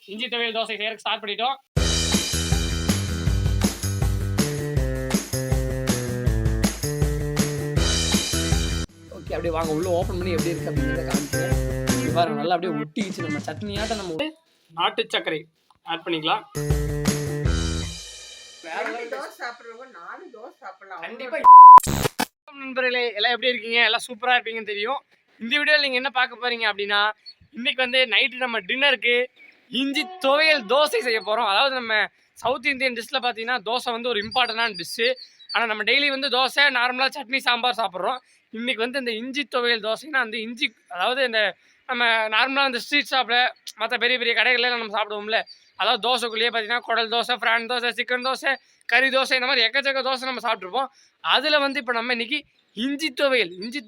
இஞ்சி துவையல் தோசை செய்யறதுக்கு ஸ்டார்ட் பண்ணிட்டோம். ஓகே, அப்படியே வாங்க உள்ள ஓப்பன் பண்ணி எப்படி இருக்கு அப்படிங்கிறத காமிக்கிறேன். பாருங்க, நல்லா அப்படியே ஒட்டிச்சு. நம்ம சட்னியாட்ட நம்ம நாட்டு சர்க்கரை ஆட் பண்ணிக்கலாம். கண்டிப்பா நண்பர்களே, எல்லாம் எப்படி இருக்கீங்க? எல்லாம் சூப்பரா இருப்பீங்கன்னு தெரியும். இந்த வீடியோவில் நீங்க என்ன பார்க்க போறீங்க அப்படின்னா, இன்னைக்கு வந்து நைட்டு நம்ம டின்னருக்கு இஞ்சி துவையல் தோசை செய்ய போறோம். அதாவது நம்ம சவுத் இந்தியன் டிஷ்ல பார்த்தீங்கன்னா தோசை வந்து ஒரு இம்பார்ட்டண்டான டிஷ்ஷு. ஆனால் நம்ம டெய்லி வந்து தோசை நார்மலாக சட்னி சாம்பார் சாப்பிட்றோம். இன்னைக்கு வந்து இந்த இஞ்சி துவையல் தோசைன்னா அந்த இஞ்சி, அதாவது இந்த நம்ம நார்மலாக இந்த ஸ்ட்ரீட் ஷாப்பில் மற்ற பெரிய பெரிய கடைகளில் நம்ம சாப்பிடுவோம்ல, அதாவது தோசைக்குள்ளேயே பார்த்தீங்கன்னா குடல் தோசை, ஃப்ரான் தோசை, சிக்கன் தோசை, கறி தோசை, இந்த மாதிரி எக்கச்சக்க தோசை நம்ம சாப்பிட்ருப்போம். அதில் வந்து இப்போ நம்ம இன்னைக்கு இஞ்சி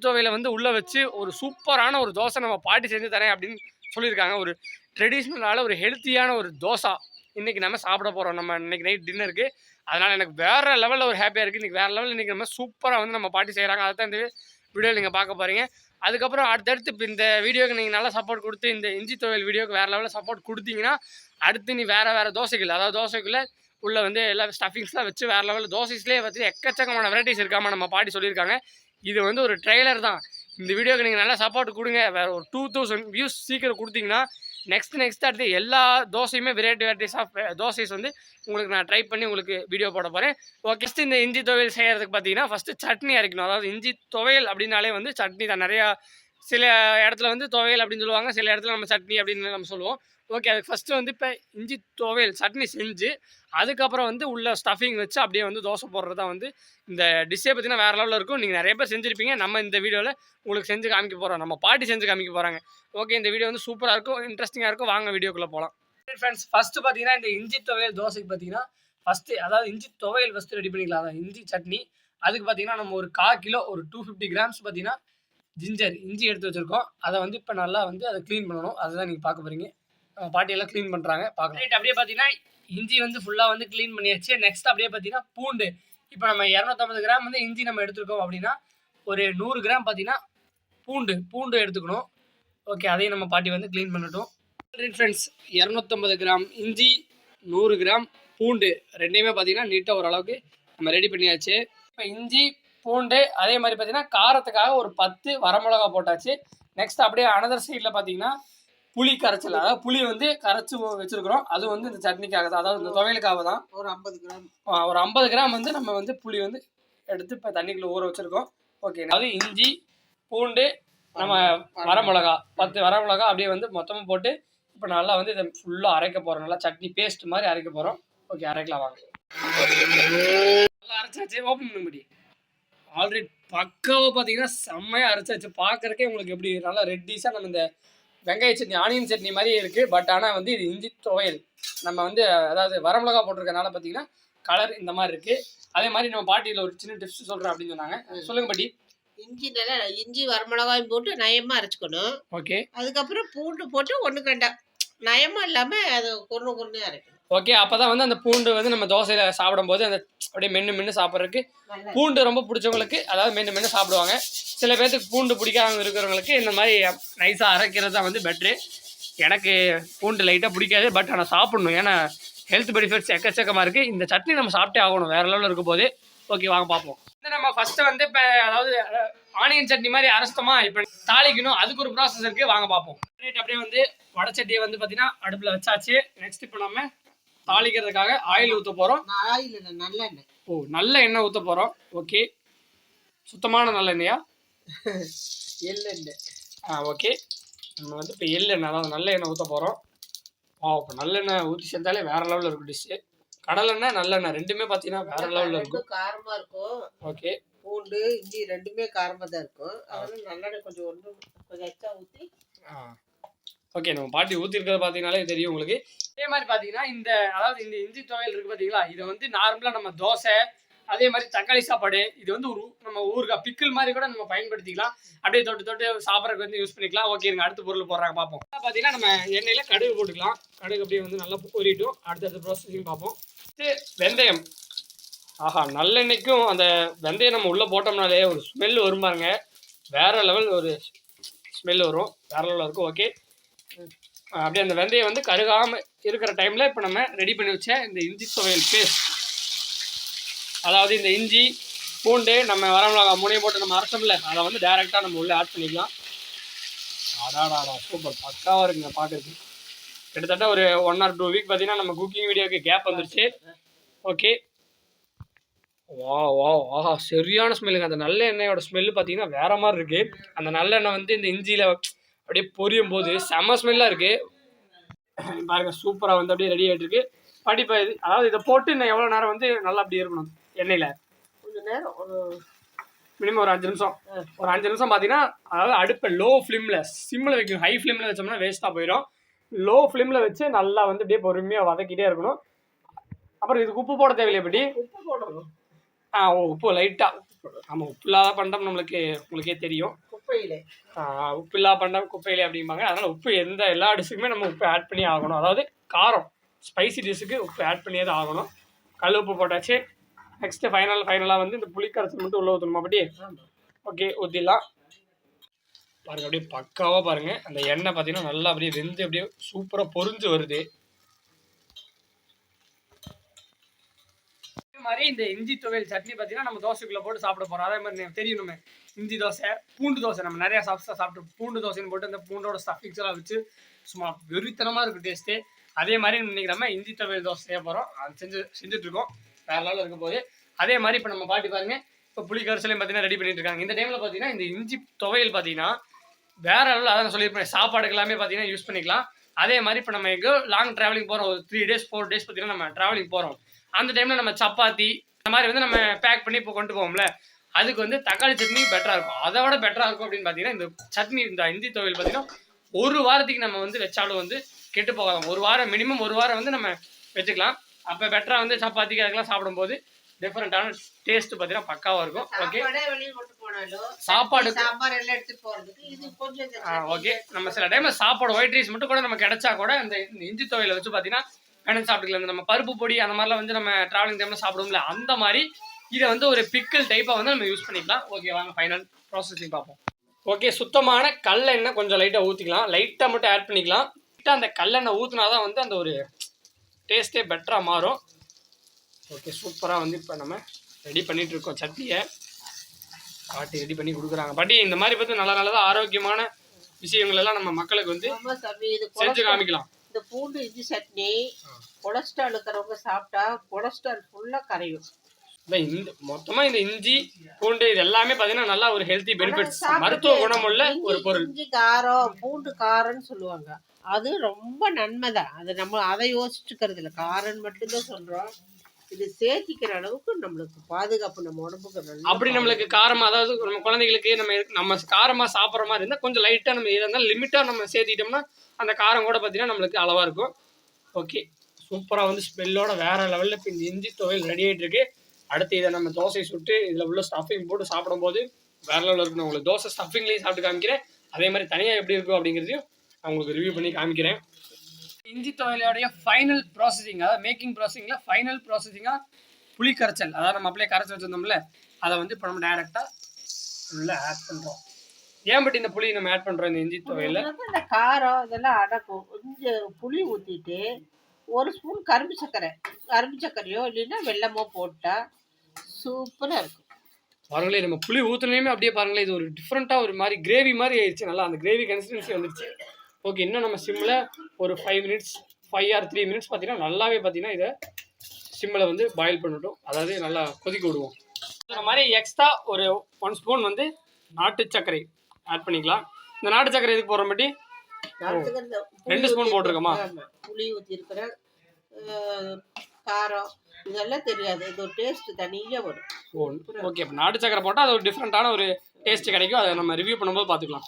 துவையலை வந்து உள்ளே வச்சு ஒரு சூப்பரான ஒரு தோசை நம்ம பாட்டி செஞ்சு தரேன் அப்படின்னு சொல்லியிருக்காங்க. ஒரு ட்ரெடிஷ்னலான ஒரு ஹெல்த்தியான ஒரு தோசை இன்றைக்கி நம்ம சாப்பிட போகிறோம் நம்ம இன்றைக்கி நைட் டின்னருக்கு. அதனால் எனக்கு வேறு லெவலில் ஒரு ஹாப்பியாக இருக்குது. இன்றைக்கி வேறு லெவலில் இன்றைக்கி நம்ம சூப்பராக வந்து நம்ம பாட்டி செய்கிறாங்க. அதை தான் இந்த வீடியோவில் நீங்கள் பார்க்க போகிறீங்க. அதுக்கப்புறம் அடுத்தடுத்து இப்போ இந்த வீடியோக்கு நீங்கள் நல்லா சப்போர்ட் கொடுத்து இந்த இஞ்சி துவையல் வீடியோக்கு வேறு லெவலில் சப்போர்ட் கொடுத்தீங்கன்னா அடுத்து நீ வேறு தோசைகள், அதாவது தோசைக்குள்ளே உள்ளே வந்து எல்லா ஸ்டஃபிங்ஸ்லாம் வச்சு வேறு லெவலில் தோசைஸ்லேயே பார்த்து எக்கச்சக்கமான வெரைட்டிஸ் இருக்காமல் நம்ம பாட்டி சொல்லியிருக்காங்க. இது வந்து ஒரு ட்ரெய்லர் தான். இந்த வீடியோக்கு நீங்கள் நல்லா சப்போர்ட் கொடுங்க. வேறு ஒரு 2000 வியூஸ் சீக்கிரம் கொடுத்தீங்கன்னா நெக்ஸ்ட் அடுத்து எல்லா தோசையுமே வெரைட்டிஸ் ஆஃப் தோசைஸ் வந்து உங்களுக்கு நான் ட்ரை பண்ணி உங்களுக்கு வீடியோ போட போகிறேன். ஓகே, ஃபஸ்ட்டு இந்த இஞ்சி துவையல் செய்கிறதுக்கு பார்த்தீங்கன்னா ஃபஸ்ட்டு சட்னி அரைக்கணும். அதாவது இஞ்சி துவையல் அப்படின்னாலே வந்து சட்னி தான். நிறையா சில இடத்துல வந்து துவையல் அப்படின்னு சொல்லுவாங்க, சில இடத்துல நம்ம சட்னி அப்படின்னு நம்ம சொல்லுவோம். ஓகே, அதுக்கு ஃபஸ்ட்டு வந்து இப்போ இஞ்சி துவையல் சட்னி செஞ்சு அதுக்கப்புறம் வந்து உள்ள ஸ்டஃபிங் வச்சு அப்படியே வந்து தோசை போடுறது தான் வந்து இந்த டிஷ்ஷே பார்த்தீங்கன்னா வேறு லெவலில் இருக்கும். நீங்கள் நிறைய பேர் செஞ்சுருப்பீங்க. நம்ம இந்த வீடியோவில் உங்களுக்கு செஞ்சு காமிக்க போகிறோம். நம்ம பாட்டி செஞ்சு காமிக்க போகிறாங்க. ஓகே, இந்த வீடியோ வந்து சூப்பராக இருக்கும், இன்ட்ரெஸ்டிங்காக இருக்கும். வாங்க வீடியோக்குள்ளே போகலாம். ஃப்ரெண்ட்ஸ், ஃபஸ்ட்டு பார்த்தீங்கன்னா இந்த இஞ்சி துவையல் தோசைக்கு பார்த்தீங்கன்னா ஃபஸ்ட்டு, அதாவது இஞ்சி துவையல் ஃபஸ்ட்டு ரெடி பண்ணிக்கலாம். அதான் இஞ்சி சட்னி. அதுக்கு பார்த்தீங்கன்னா நம்ம ஒரு 1/4 கிலோ ஒரு 250 கிராம்ஸ் பார்த்தீங்கன்னா இஞ்சி எடுத்து வச்சுருக்கோம். அதை வந்து இப்போ நல்லா வந்து அதை க்ளீன் பண்ணணும். அதுதான் நீங்கள் பார்க்க போகிறீங்க. பாட்டியெல்லாம் க்ளீன் பண்ணுறாங்க, பார்க்கலாம். அப்படியே பார்த்தீங்கன்னா இஞ்சி வந்து ஃபுல்லாக வந்து க்ளீன் பண்ணியாச்சு. நெக்ஸ்ட் அப்படியே பார்த்தீங்கன்னா பூண்டு. இப்போ நம்ம 250 கிராம் வந்து இஞ்சி நம்ம எடுத்துருக்கோம் அப்படின்னா ஒரு 100 கிராம் பார்த்தீங்கன்னா பூண்டு எடுத்துக்கணும். ஓகே, அதையும் நம்ம பாட்டி வந்து க்ளீன் பண்ணட்டும். ஃப்ரெண்ட்ஸ், 250 கிராம் இஞ்சி, 100 கிராம் பூண்டு ரெண்டையுமே பார்த்தீங்கன்னா நீட்டாக ஓரளவுக்கு நம்ம ரெடி பண்ணியாச்சு. இப்போ இஞ்சி பூண்டு அதே மாதிரி பார்த்தீங்கன்னா காரத்துக்காக ஒரு 10 வரமிளகா போட்டாச்சு. நெக்ஸ்ட் அப்படியே அனதர் சைடில் பார்த்தீங்கன்னா புளி கரைச்சல், அதாவது புளி வந்து கரைச்சி வச்சுருக்குறோம். அது வந்து இந்த சட்னிக்காக தான், அதாவது இந்த துவையலுக்காக தான். ஒரு 50 கிராம் வந்து நம்ம வந்து புளி வந்து எடுத்து இப்போ தண்ணிக்குள்ளே ஊற வச்சுருக்கோம். ஓகே, அதாவது இஞ்சி பூண்டு நம்ம வரமிளகா 10 வரமிளகா அப்படியே வந்து மொத்தமாக போட்டு இப்போ நல்லா வந்து இதை ஃபுல்லாக அரைக்க போகிறோம். நல்லா சட்னி பேஸ்ட் மாதிரி அரைக்க போகிறோம். ஓகே, அரைக்கலாம் வாங்க. நல்லா அரைச்சாச்சு. ஓப்பன் பண்ண முடியும். ஆல்ரெடி பக்காவாக பார்த்தீங்கன்னா செம்மையாக அரைச்சாச்சு. பார்க்குறக்கே உங்களுக்கு எப்படி நல்லா ரெட்டிஸாக நம்ம இந்த வெங்காய சட்னி, ஆனியன் சட்னி மாதிரியே இருக்குது. பட் ஆனால் வந்து இது இஞ்சி துவையல் நம்ம வந்து அதாவது வரமிளகா போட்டிருக்கனால பார்த்தீங்கன்னா கலர் இந்த மாதிரி இருக்குது. அதே மாதிரி நம்ம பாட்டியில் ஒரு சின்ன டிப்ஸ் சொல்கிறேன் அப்படின்னு சொன்னாங்க. சொல்லுங்க பாட்டி. இஞ்சி வரமிளகாயும் போட்டு நயமாக அரைச்சிக்கணும். ஓகே, அதுக்கப்புறம் பூண்டு போட்டு 1/2 நயமாக இல்லாமல் அது கொன்று அரைக்கணும். ஓகே, அப்போ தான் வந்து அந்த பூண்டு வந்து நம்ம தோசையில் சாப்பிடும்போது அந்த அப்படியே மென்று சாப்பிட்றதுக்கு பூண்டு ரொம்ப பிடிச்சவங்களுக்கு, அதாவது மென்று சாப்பிடுவாங்க. சில பேர்த்துக்கு பூண்டு பிடிக்காம இருக்கிறவங்களுக்கு இந்த மாதிரி நைஸாக அரைக்கிறது தான் வந்து பெட்ரு. எனக்கு பூண்டு லைட்டாக பிடிக்காது, பட் ஆனால் சாப்பிட்ணும். ஏன்னா ஹெல்த் பெனிஃபிட்ஸ் எக்கச்சக்கமாக இருக்குது. இந்த சட்னி நம்ம சாப்பிட்டே ஆகணும், வேறு லெவலில் இருக்கும் போது. ஓகே, வாங்க பார்ப்போம். நம்ம ஃபஸ்ட்டு வந்து இப்போ அதாவது ஆனியன் சட்னி மாதிரி அரைச்சிட்டோமா, இப்போ தாளிக்கணும். அதுக்கு ஒரு ப்ராசஸ் இருக்குது, வாங்க பார்ப்போம். அப்படியே வந்து வடச்சட்டியை வந்து பார்த்தீங்கன்னா அடுப்பில் வச்சாச்சு. நெக்ஸ்ட் இப்போ நம்ம தாளிக்கிறதுக்காக ஆயில் ஊற்ற போகிறோம். நல்லெண்ணெய். ஓ, நல்ல எண்ணெய் ஊற்ற போகிறோம். ஓகே, சுத்தமான நல்லெண்ணெயா? எள்ளெண்ணெய். ஓகே, நம்ம வந்து இப்போ எள்ளெண்ணெய், அதாவது நல்ல எண்ணெய் ஊற்ற போகிறோம். இப்போ நல்லெண்ணெய் ஊற்றி செஞ்சாலே வேறு லெவலில் இருக்கும் டிஷ்ஷு. கடலெண்ணெய் நல்லெண்ணெய் ரெண்டுமே பார்த்தீங்கன்னா வேறு லெவலில் இருக்கும். காரமாக இருக்கும். ஓகே, பூண்டு இஞ்சி ரெண்டுமே காரமாக தான் இருக்கும். அதனால நல்லெண்ணெய் கொஞ்சம் எக்ஸ்ட்ரா ஊற்றி. ஓகே, நம்ம பாட்டி ஊற்றிருக்கிறது பார்த்தீங்கன்னாலே தெரியும் உங்களுக்கு. அதே மாதிரி பார்த்தீங்கன்னா அதாவது இந்த இஞ்சி துவையல் இருக்குது பார்த்தீங்களா, இதை வந்து நார்மலாக நம்ம தோசை, அதே மாதிரி தக்காளி சாப்பாடு, இது வந்து நம்ம ஊறுகாய் பிக்கிள் மாதிரி கூட நம்ம பயன்படுத்திக்கலாம். அப்படியே தொட்டு சாப்பிட்றதுக்கு வந்து யூஸ் பண்ணிக்கலாம். ஓகே, இருங்க அடுத்த பொருள் போடுறாங்க பார்ப்போம். பார்த்தீங்கன்னா நம்ம எண்ணெயில் கடுகு போட்டுக்கலாம். கடுகு அப்படியே வந்து நல்லா பொரிட்டும். அடுத்தடுத்த ப்ராசஸிங் பார்ப்போம். வெந்தயம். ஆஹா, நல்லெண்ணெய்க்கும் அந்த வெந்தயம் நம்ம உள்ளே போட்டோம்னாலே ஒரு ஸ்மெல் வரும் பாருங்க, வேறு லெவல் ஒரு ஸ்மெல் வரும், வேறு லெவலில் இருக்கும். ஓகே, அப்படியே அந்த வெந்தயம் வந்து கருகாமல் இருக்கிற டைமில் இப்போ நம்ம ரெடி பண்ணி வச்ச இந்த இஞ்சி துவையல் பேஸ்ட், அதாவது இந்த இஞ்சி பூண்டு நம்ம வரமிளகா மூணையும் போட்டு நம்ம அரைச்சோம்ல, அதை வந்து டைரெக்டாக நம்ம உள்ளே ஆட் பண்ணிக்கலாம். அடாடாடா சூப்பர், பக்காவாக இருக்குங்க பார்க்குறதுக்கு. கிட்டத்தட்ட ஒரு 1 or 2 வீக் பார்த்தீங்கன்னா நம்ம குக்கிங் வீடியோக்கு கேப் வந்துருச்சு. ஓகே, வா வா ஆஹா சரியான ஸ்மெல்லுங்க. அந்த நல்ல எண்ணெயோட ஸ்மெல்லு பார்த்தீங்கன்னா வேற மாதிரி இருக்குது. அந்த நல்லெண்ணெய் வந்து இந்த இஞ்சியில் அப்படியே பொரியும் போது செம்ம ஸ்மெல்லாக இருக்குது பாருங்கள். சூப்பராக வந்து அப்படியே ரெடி ஆகிட்டு இருக்கு. படிப்பா இது, அதாவது இதை போட்டு இன்னும் எவ்வளோ நேரம் வந்து நல்லா அப்படி இருக்கணும் எண்ணெயில்? கொஞ்சம் நேரம், ஒரு மினிமம் ஒரு 5 நிமிஷம். ஒரு 5 நிமிஷம் பார்த்தீங்கன்னா, அதாவது அடுப்பை லோ ஃப்ளேமில், சிம்மில் வைக்கணும். ஹை ஃப்ளேமில் வச்சோம்னா வேஸ்ட்டாக போயிடும். லோ ஃப்ளேமில் வச்சு நல்லா வந்து அப்படியே பொறுமையாக வதக்கிட்டே இருக்கணும். அப்புறம் இதுக்கு உப்பு போட தேவையில்லை. எப்படி உப்பு போடணும்? உப்பு லைட்டாக. ஆமாம், உப்பு இல்லாத பண்டம் உங்களுக்கே தெரியும். குப்பையிலே உப்பு இல்லாத பண்டம் குப்பையிலே அப்படிம்பாங்க. அதனால் உப்பு எல்லா டிஷ்ஷுக்குமே நம்ம உப்பு ஆட் பண்ணி ஆகணும். அதாவது காரம் ஸ்பைசி டிஷ்ஷுக்கு உப்பு ஆட் பண்ணியே தான் ஆகணும். கல் உப்பு போட்டாச்சு. நெக்ஸ்ட்டு ஃபைனலாக வந்து இந்த புளிக்கரைசல் மட்டும் உள்ளே ஊற்றணுமா? அப்படி ஓகே, ஊற்றிடலாம். பாருங்கள் அப்படியே பக்காவாக பாருங்கள். அந்த எண்ணெய் பார்த்தீங்கன்னா நல்லா அப்படியே வெந்து அப்படியே சூப்பராக பொரிஞ்சு வருது. அதே மாதிரி இந்த இஞ்சி துவையல் சட்னி பார்த்தீங்கன்னா நம்ம தோசைக்குள்ளே போட்டு சாப்பிட போகிறோம். அதே மாதிரி தெரியணுமே, இஞ்சி தோசை, பூண்டு தோசை நம்ம நிறையா சாப்பிட்டு பூண்டு தோசைன்னு போட்டு அந்த பூண்டோட ஸ்டஃபிங்ஸ் எல்லாம் வச்சு சும்மா வெறித்தனமாக இருக்குது டேஸ்ட்டு. அதே மாதிரி இன்னைக்கு நம்ம இஞ்சி துவையல் தோசை செய்ய போகிறோம். அது செஞ்சுட்ருக்கோம். வேற லெவலில் இருக்கும் போது அதே மாதிரி இப்போ நம்ம பாட்டி பாருங்க, இப்போ புளி கரைசலையும் பார்த்தீங்கன்னா ரெடி பண்ணிட்டு இருக்காங்க. இந்த டைமில் பார்த்தீங்கன்னா இந்த இஞ்சி துவையல் பார்த்தீங்கன்னா வேற லெவலில், அதான் நான் சொல்லியிருப்பேன், சாப்பாடுக்கு எல்லாமே பார்த்தீங்கன்னா யூஸ் பண்ணிக்கலாம். அதே மாதிரி இப்போ நம்ம எங்கோ லாங் ட்ராவலிங் போகிறோம், ஒரு 3 days 4 days பார்த்தீங்கன்னா நம்ம ட்ராவலிங் போகிறோம். அந்த டைமில் நம்ம சப்பாத்தி இந்த மாதிரி வந்து நம்ம பேக் பண்ணி இப்போ கொண்டு போவோம்ல, அதுக்கு வந்து தக்காளி சட்னி பெட்டராக இருக்கும். அதை விட பெட்டராக இருக்கும் அப்படின்னு பார்த்தீங்கன்னா இந்த சட்னி, இந்த இஞ்சி துவையல் பார்த்தீங்கன்னா 1 வாரத்துக்கு நம்ம வந்து வச்சாலும் வந்து கெட்டு போகாதான். 1 வாரம் மினிமம் 1 வாரம் வந்து நம்ம வச்சுக்கலாம். அப்போ பெட்டராக வந்து சப்பாத்திக்கு அதுக்கெல்லாம் சாப்பிடும்போது டிஃப்ரெண்டான டேஸ்ட் பார்த்தீங்கன்னா பக்காவாக இருக்கும். ஓகே, சாப்பாடு சாம்பார் எல்லாம் எடுத்துட்டு போறதுக்கு இது கொஞ்சம் ஓகே. நம்ம சில டைமில் சாப்பாடு ஒயிட் ரைஸ் மட்டும் கூட நம்ம கிடைச்சா கூட இந்த இஞ்சி துவையலை வச்சு பார்த்தீங்கன்னா வேணும் சாப்பிட்டுக்கலாம். நம்ம பருப்பு பொடி அந்த மாதிரிலாம் வந்து நம்ம ட்ராவலிங் டைமில் சாப்பிடுவோம்ல, அந்த மாதிரி இதை வந்து ஒரு பிக்கிள் டைப்பாக வந்து நம்ம யூஸ் பண்ணிக்கலாம். ஓகே, வாங்க ஃபைனல் ப்ராசஸிங் பார்ப்போம். ஓகே, சுத்தமான கல்லெண்ணெய் கொஞ்சம் லைட்டாக ஊற்றிக்கலாம். லைட்டாக மட்டும் ஆட் பண்ணிக்கலாம். லைட்டாக அந்த கல்லெண்ணெய் ஊற்றினா தான் வந்து அந்த ஒரு டேஸ்ட்டே பெட்டராக மாறும். ஓகே, சூப்பராக வந்து இப்போ நம்ம ரெடி பண்ணிகிட்டு இருக்கோம். சட்னியை பாட்டி ரெடி பண்ணி கொடுக்குறாங்க. பாட்டி இந்த மாதிரி பார்த்து நல்லதாக ஆரோக்கியமான விஷயங்கள் எல்லாம் நம்ம மக்களுக்கு வந்து செஞ்சு காமிக்கலாம். இந்த பூண்டு இஞ்சி சட்னி கொலஸ்ட்ரால் இருக்கிறவங்க சாப்பிட்டா கொலஸ்ட்ரால் ஃபுல்லாக கரையும். இந்த மொத்தமாக இந்த இஞ்சி பூண்டு இது எல்லாமே பார்த்தீங்கன்னா நல்லா ஒரு ஹெல்த்தி பெனிஃபிட்ஸ், மருத்துவ குணமுள்ள ஒரு பொருள். இஞ்சி காரம் பூண்டு காரம்னு சொல்லுவாங்க, அது ரொம்ப நன்மை தான். அது நம்ம அதை யோசிச்சுக்கிறது இல்லை, காரம் மட்டும்தான் சொல்கிறோம். இது சேர்த்திக்கிற அளவுக்கு நம்மளுக்கு பாதுகாப்பு, நம்ம உடம்புக்கு நல்லா. அப்படி நம்மளுக்கு காரமாக, அதாவது நம்ம குழந்தைகளுக்கு நம்ம காரமாக சாப்பிட்ற மாதிரி இருந்தால் கொஞ்சம் லைட்டாக நம்ம எதாக இருந்தாலும் லிமிட்டாக நம்ம சேர்த்திட்டோம்னா அந்த காரம் கூட பார்த்தீங்கன்னா நம்மளுக்கு அளவாக இருக்கும். ஓகே, சூப்பராக வந்து ஸ்மெல்லோட வேறு லெவலில் இப்போ இந்த இஞ்சி துவையல் ரெடி ஆகிட்டு இருக்கு. அடுத்து இதை நம்ம தோசை சுட்டு இதில் உள்ள ஸ்டஃபிங் போட்டு சாப்பிடும்போது வேறு லெவலில் இருக்கணும். உங்களுக்கு தோசை ஸ்டஃபிங்லேயும் சாப்பிட்டு காமிக்கிறேன். அதே மாதிரி தனியாக எப்படி இருக்கும் அப்படிங்கிறதையும் நான் உங்களுக்கு ரிவ்யூ பண்ணி காமிக்கிறேன். இஞ்சி துவையலோடைய ஃபைனல் ப்ராசஸிங், அதாவது மேக்கிங் ப்ராசஸிங்கில் ஃபைனல் ப்ராசஸிங்காக புளி கரைச்சல், அதாவது நம்ம அப்படியே கரைச்சி வச்சுருந்தோம்ல, அதை வந்து இப்போ நம்ம டைரெக்டாக உள்ளே ஆட் பண்ணுறோம். ஏன் பட் இந்த புளி நம்ம ஆட் பண்ணுறோம் இந்த இஞ்சி துவையலில்? இந்த காரம் இதெல்லாம் அடக்கும். கொஞ்சம் புளி ஊற்றிட்டு 1 ஸ்பூன் கரும்பு சர்க்கரையோ இல்லைன்னா வெல்லமோ போட்டால் சூப்பராக இருக்கும். பாருங்களேன், நம்ம புளி ஊற்றுனையுமே அப்படியே பாருங்களேன், இது ஒரு டிஃப்ரெண்ட்டாக ஒரு மாதிரி கிரேவி மாதிரி ஆயிடுச்சு. நல்லா அந்த கிரேவி கன்சிஸ்டன்சி வந்துருச்சு. ஓகே, இன்னும் நம்ம சிம்மில் ஒரு 5 minutes 5 or 3 minutes பார்த்தீங்கன்னா நல்லாவே பார்த்தீங்கன்னா இதை சிம்மில் வந்து பாயில் பண்ணிட்டோம், அதாவது நல்லா கொதிக்க விடுவோம். இந்த மாதிரி எக்ஸ்ட்ரா ஒரு 1 ஸ்பூன் வந்து நாட்டு சர்க்கரை ஆட் பண்ணிக்கலாம். இந்த நாட்டு சர்க்கரை இதுக்கு போடுற மாட்டி 2 ஸ்பூன் போட்டிருக்கோமா? புளி ஊற்றிருக்கிற காரம் இதெல்லாம் தெரியாது, இது ஒரு டேஸ்ட் தனியாக வரும். ஓகே, இப்போ நாட்டு சர்க்கரை போட்டால் அது ஒரு டிஃப்ரெண்ட்டான ஒரு டேஸ்ட் கிடைக்கும். அதை நம்ம ரிவ்யூ பண்ணும்போது பார்த்துக்கலாம்.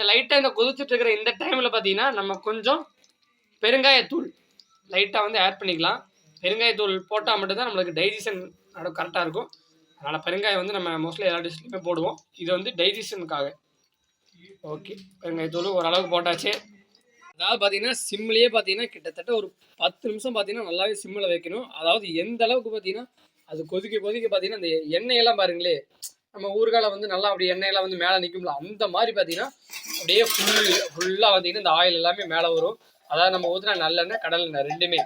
லைட்டாக இந்த கொதிச்சுட்டு இருக்கிற இந்த டைமில் பார்த்தீங்கன்னா நம்ம கொஞ்சம் பெருங்காயத்தூள் லைட்டாக வந்து ஆட் பண்ணிக்கலாம். பெருங்காயத்தூள் போட்டால் மட்டும்தான் நம்மளுக்கு டைஜஷன் கரெக்டாக இருக்கும். அதனால் பெருங்காயம் வந்து நம்ம மோஸ்ட்லி எல்லா டிஷ்லையுமே போடுவோம். இது வந்து டைஜஷனுக்காக. ஓகே, பெருங்காயத்தூள் ஓரளவுக்கு போட்டாச்சு. அதாவது பார்த்தீங்கன்னா சிம்லேயே பார்த்தீங்கன்னா கிட்டத்தட்ட ஒரு 10 நிமிஷம் பார்த்தீங்கன்னா நல்லாவே சிம்மில் வைக்கணும். அதாவது எந்த அளவுக்கு பார்த்தீங்கன்னா அது கொதிக்க கொதிக்க பார்த்தீங்கன்னா அந்த எண்ணெயெல்லாம் பாருங்களே, நம்ம ஊறுகால வந்து நல்லா அப்படி எண்ணெயெல்லாம் வந்து மேலே நிற்கும்ல, அந்த மாதிரி பார்த்தீங்கன்னா அப்படியே ஃபுல்லாக பார்த்தீங்கன்னா இந்த ஆயில் எல்லாமே மேலே வரும். அதாவது நம்ம ஊற்றினா நல்லெண்ணெய் கடலெண்ணெய் ரெண்டுமே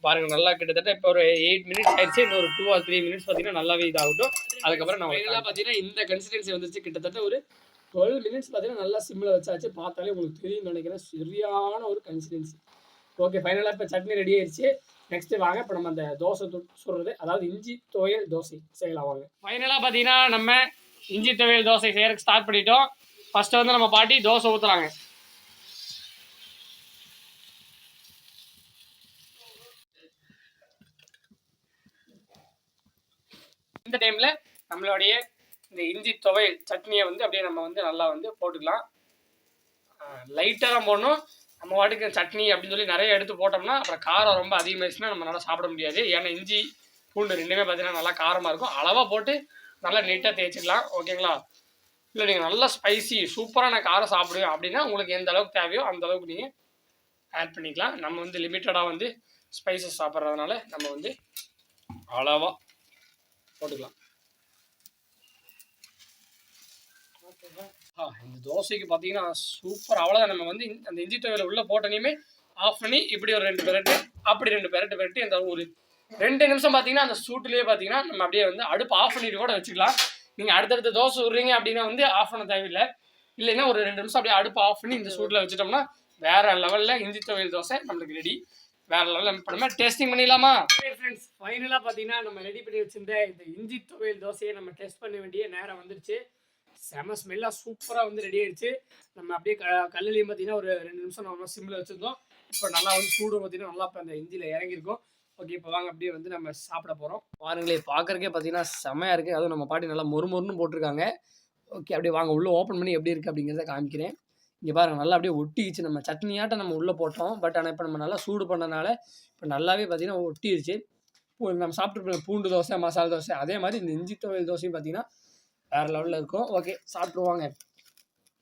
பாருங்க நல்லா கிட்டத்தட்ட இப்போ ஒரு 8 மினிட்ஸ் ஆயிடுச்சு. இன்னும் ஒரு 2 or 3 மினிட்ஸ் பார்த்தீங்கன்னா நல்லாவே இதாகட்டும். அதுக்கப்புறம் நம்ம எல்லாம் பார்த்தீங்கன்னா இந்த கன்சிஸ்டன்சி வந்துச்சு. கிட்டத்தட்ட ஒரு 12 மினிட்ஸ் பார்த்தீங்கன்னா நல்லா சிம்மில் வச்சாச்சு. பார்த்தாலே உங்களுக்கு தெரியும்னு நினைக்கிறேன். சரியான ஒரு கன்சிஸ்டன்சி. ஓகே, ஃபைனலாக இப்போ சட்னி ரெடி ஆயிடுச்சு. நெக்ஸ்ட் வாங்க இப்போ நம்ம அந்த தோசை சுடுறது, அதாவது இஞ்சி துவையல் தோசை செய்யலாம் வாங்க. ஃபைனலாக பார்த்தீங்கன்னா நம்ம இஞ்சி துவையல் தோசை செய்யறதுக்கு ஸ்டார்ட் பண்ணிட்டோம். ஃபர்ஸ்ட் வந்து நம்ம பாட்டி தோசை ஊற்றுறாங்க. இந்த டைமில் நம்மளுடைய இந்த இஞ்சி துவையல் சட்னியை வந்து அப்படியே நம்ம வந்து நல்லா வந்து போட்டுக்கலாம். லைட்டாக தான் போடணும். நம்ம வாட்டுக்கு சட்னி அப்படின்னு சொல்லி நிறைய எடுத்து போட்டோம்னா அப்புறம் காரம் ரொம்ப அதிகமாகிடுச்சுன்னா நம்ம நல்லா சாப்பிட முடியாது. ஏன்னா இஞ்சி பூண்டு ரெண்டுமே பார்த்தீங்கன்னா நல்லா காரமாக இருக்கும். அளவாக போட்டு நல்லா நீட்டாக தேய்ச்சிக்கலாம். ஓகேங்களா? இல்லை நீங்கள் நல்லா ஸ்பைசி சூப்பரான காரம் சாப்பிடுவேன் அப்படின்னா உங்களுக்கு எந்த அளவுக்கு தேவையோ அந்த அளவுக்கு நீங்கள் ஆட் பண்ணிக்கலாம். நம்ம வந்து லிமிட்டடாக வந்து ஸ்பைசஸ் சாப்பிட்றதுனால நம்ம வந்து அளவாக போட்டுக்கலாம். இந்த தோசைக்கு பார்த்தீங்கன்னா சூப்பர். அவ்வளோதான். நம்ம வந்து அந்த இஞ்சி துவையலை உள்ளே போட்டனையுமே ஆஃப் பண்ணி இப்படி ஒரு 2 பெரட்டு அப்படி 2 பெரட்டு அந்த ஒரு 2 நிமிஷம் பார்த்தீங்கன்னா அந்த சூட்டுலேயே பார்த்தீங்கன்னா நம்ம அப்படியே வந்து அடுப்பு ஆஃப் பண்ணிட்டு கூட வச்சுக்கலாம். நீங்கள் அடுத்தடுத்த தோசை விட்றீங்க அப்படின்னா வந்து ஆஃப் பண்ண தேவையில்லை. இல்லைன்னா ஒரு 2 நிமிஷம் அப்படியே அடுப்பு ஆஃப் பண்ணி இந்த சூட்டில் வச்சுட்டோம்னா வேறு லெவலில் இஞ்சி துவையல் தோசை நம்மளுக்கு ரெடி. வேற லெவலில் இப்போ நம்ம டேஸ்டிங் பண்ணிடலாமா? ஃப்ரெண்ட்ஸ், ஃபைனலாக பார்த்தீங்கன்னா நம்ம ரெடி பண்ணி வச்சிருந்த இந்த இஞ்சி துவையல் தோசையை நம்ம டெஸ்ட் பண்ண வேண்டிய நேரம் வந்துருச்சு. செம ஸ்மெல்லாக சூப்பராக வந்து ரெடி ஆயிடுச்சு. நம்ம அப்படியே கல்லுலையும் பார்த்தீங்கன்னா ஒரு 2 நிமிஷம் நம்ம சிம்மில் வச்சுருந்தோம். இப்போ நல்லா வந்து சூடு பார்த்தீங்கன்னா நல்லா இப்போ அந்த இஞ்சியில் இறங்கியிருக்கும். ஓகே, இப்போ வாங்க அப்படியே வந்து நம்ம சாப்பிட போகிறோம். பாருங்களே, பார்க்குறக்கே பார்த்தீங்கன்னா செமையாக இருக்குது. அதுவும் நம்ம பாட்டி நல்லா மொறுமொறுன்னு போட்டிருக்காங்க. ஓகே, அப்படியே வாங்க உள்ளே ஓப்பன் பண்ணி எப்படி இருக்குது அப்படிங்கிறத காமிக்கிறேன். இங்கே பாருங்கள் நல்லா அப்படியே ஒட்டிடுச்சு. நம்ம சட்னியாட்ட நம்ம உள்ளே போட்டோம். பட் ஆனால் இப்போ நம்ம நல்லா சூடு பண்ணனால இப்போ நல்லாவே பார்த்தீங்கன்னா ஒட்டிடுச்சு. இப்போ நம்ம சாப்பிட்ருப்போம் பூண்டு தோசை, மசாலா தோசை, அதே மாதிரி இந்த இஞ்சி துவையல் தோசையும் பார்த்தீங்கன்னா வேறு லெவலில் இருக்கும். ஓகே, சாப்பிட்ருவாங்க.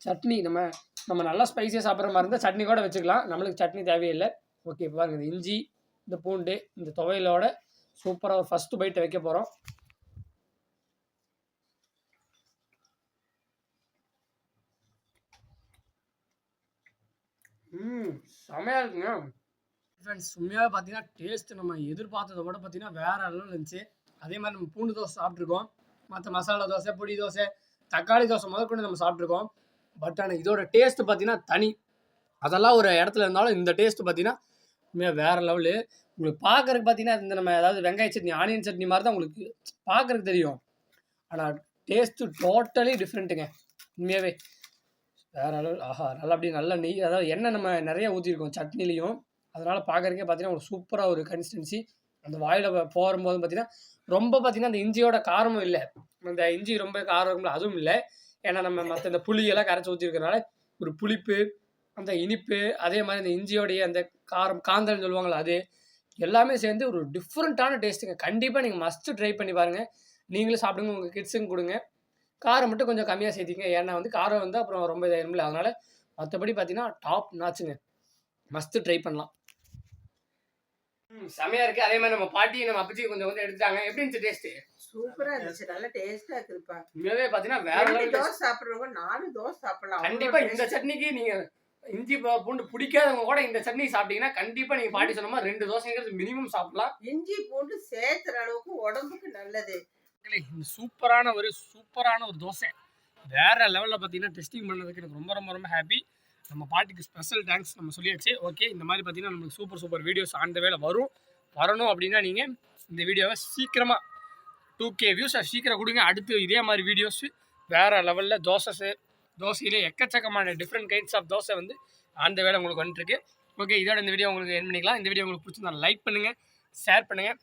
சட்னி நம்ம நல்லா ஸ்பைஸியாக சாப்பிட்ற மாதிரி இருந்தால் சட்னி கூட வச்சுக்கலாம். நம்மளுக்கு சட்னி தேவையில்லை. ஓகே, இப்போ பாருங்கள் இந்த இஞ்சி, இந்த பூண்டு, இந்த துவையலோட சூப்பராக ஒரு ஃபஸ்ட்டு பைட்டை வைக்க போகிறோம். செமையாக இருக்குங்க ஃப்ரெண்ட்ஸ். உண்மையாக பார்த்தீங்கன்னா டேஸ்ட் நம்ம எதிர்பார்த்ததை விட பார்த்தீங்கன்னா வேறு லெவலில் இருந்துச்சு. அதே மாதிரி நம்ம பூண்டு தோசை சாப்பிட்ருக்கோம். மற்ற மசாலா தோசை, பொடி தோசை, தக்காளி தோசை முதற்கொண்டு நம்ம சாப்பிட்ருக்கோம். பட் ஆனால் இதோட டேஸ்ட்டு பார்த்தீங்கன்னா தனி. அதெல்லாம் ஒரு இடத்துல இருந்தாலும் இந்த டேஸ்ட்டு பார்த்தீங்கன்னா உண்மையாக வேறு லெவலு. உங்களுக்கு பார்க்குறதுக்கு பார்த்தீங்கன்னா இந்த நம்ம அதாவது வெங்காய சட்னி, ஆனியன் சட்னி மாதிரி தான் உங்களுக்கு பார்க்குறதுக்கு தெரியும். ஆனால் டேஸ்ட்டு டோட்டலி டிஃப்ரெண்ட்டுங்க. உண்மையாகவே வேறு லெவல். ஆஹா, நல்லா அப்படியே நல்லா நெய், அதாவது எண்ணெய் நம்ம நிறைய ஊற்றிருக்கோம் சட்னிலையும். அதனால் பார்க்குறதுக்கே பார்த்தீங்கன்னா ஒரு சூப்பராக ஒரு கன்சிஸ்டன்சி. அந்த வாயில் போகும்போது பார்த்தீங்கன்னா ரொம்ப பார்த்தீங்கன்னா அந்த இஞ்சியோட காரமும் இல்லை. அந்த இஞ்சி ரொம்ப காரம் இருக்கும்ல, அதுவும் இல்லை. ஏன்னா நம்ம மற்ற இந்த புளியெல்லாம் கரைச்சி ஊற்றிருக்கிறனால ஒரு புளிப்பு, அந்த இனிப்பு, அதே மாதிரி இந்த இஞ்சியோடைய அந்த காரம், காந்தல்னு சொல்லுவாங்களா, அது எல்லாமே சேர்ந்து ஒரு டிஃப்ரெண்ட்டான டேஸ்ட்டுங்க. கண்டிப்பாக நீங்கள் மஸ்ட்டு ட்ரை பண்ணி பாருங்கள். நீங்களும் சாப்பிடுங்க, உங்கள் கிட்ஸுக்கும் கொடுங்க. காரம் மட்டும் கொஞ்சம் கம்மியாக சேர்த்திங்க. ஏன்னா வந்து காரம் வந்து அப்புறம் ரொம்ப இதாயிரும்ல. அதனால் மற்றபடி பார்த்தீங்கன்னா டாப் நாச்சுங்க. மஸ்ட்டு ட்ரை பண்ணலாம். செமையாக இருக்குது. அதே மாதிரி நம்ம பாட்டி நம்ம அப்பச்சி கொஞ்சம் வந்து எடுத்துட்டாங்க. எப்படி இருந்துச்சு டேஸ்ட்டு? சூப்பரா இருந்துச்சு. நல்லா டேஸ்டா இருக்குப்பா. உண்மையாவே பார்த்தீங்கன்னா வேற லெவல். தோசை சாப்பிட்றவங்க 4 தோசை சாப்பிடலாம். கண்டிப்பா இந்த சட்னிக்கு நீங்க இஞ்சி பூண்டு பிடிக்காதவங்க கூட இந்த சட்னி சாப்பிட்டீங்கன்னா கண்டிப்பா நீங்க பாட்டி சொன்ன மாதிரி 2 தோசைங்கிறது மினிமம் சாப்பிடலாம். இஞ்சி பூண்டு சேர்த்துற அளவுக்கு உடம்புக்கு நல்லது. இந்த சூப்பரான ஒரு தோசை வேற லெவலில் பார்த்தீங்கன்னா டெஸ்டிங் பண்ணதுக்கு எனக்கு ரொம்ப ரொம்ப ரொம்ப ஹாப்பி. நம்ம பாட்டிக்கு ஸ்பெஷல் தேங்க்ஸ் நம்ம சொல்லியாச்சு. ஓகே, இந்த மாதிரி பார்த்தீங்கன்னா நம்மளுக்கு சூப்பர் வீடியோஸ் அந்த வேலை வரணும் அப்படின்னா நீங்கள் இந்த வீடியோவை சீக்கிரமாக 2K வியூஸை சீக்கிரம் கொடுங்க. அடுத்து இதே மாதிரி வீடியோஸ் வேறு லெவலில் தோசையிலே எக்கச்சக்கமான டிஃப்ரெண்ட் கைண்ட்ஸ் ஆஃப் தோசை வந்து அந்த வேலை உங்களுக்கு வந்துட்டுருக்கு. ஓகே, இதோட இந்த வீடியோ உங்களுக்கு என் பண்ணிக்கலாம். இந்த வீடியோ உங்களுக்கு பிடிச்சிருந்தா லைக் பண்ணுங்கள், ஷேர் பண்ணுங்கள்,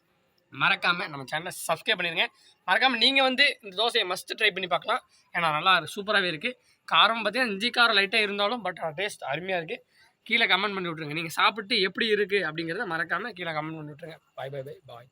மறக்காமல் நம்ம சேனலை சப்ஸ்கிரைப் பண்ணிடுங்க. மறக்காமல் நீங்கள் வந்து இந்த தோசையை மஸ்ட்டு ட்ரை பண்ணி பார்க்கலாம். ஏன்னா நல்லா சூப்பராகவே இருக்குது. காரம் பார்த்தீங்கன்னா இஞ்சி காரம் லைட்டாக இருந்தாலும் பட் டேஸ்ட் அருமையாக இருக்குது. கீழே கமெண்ட் பண்ணி விட்ருங்க. நீங்கள் சாப்பிட்டு எப்படி இருக்குது அப்படிங்கிறத மறக்காமல் கீழே கமெண்ட் பண்ணி விட்ருங்க. பாய்.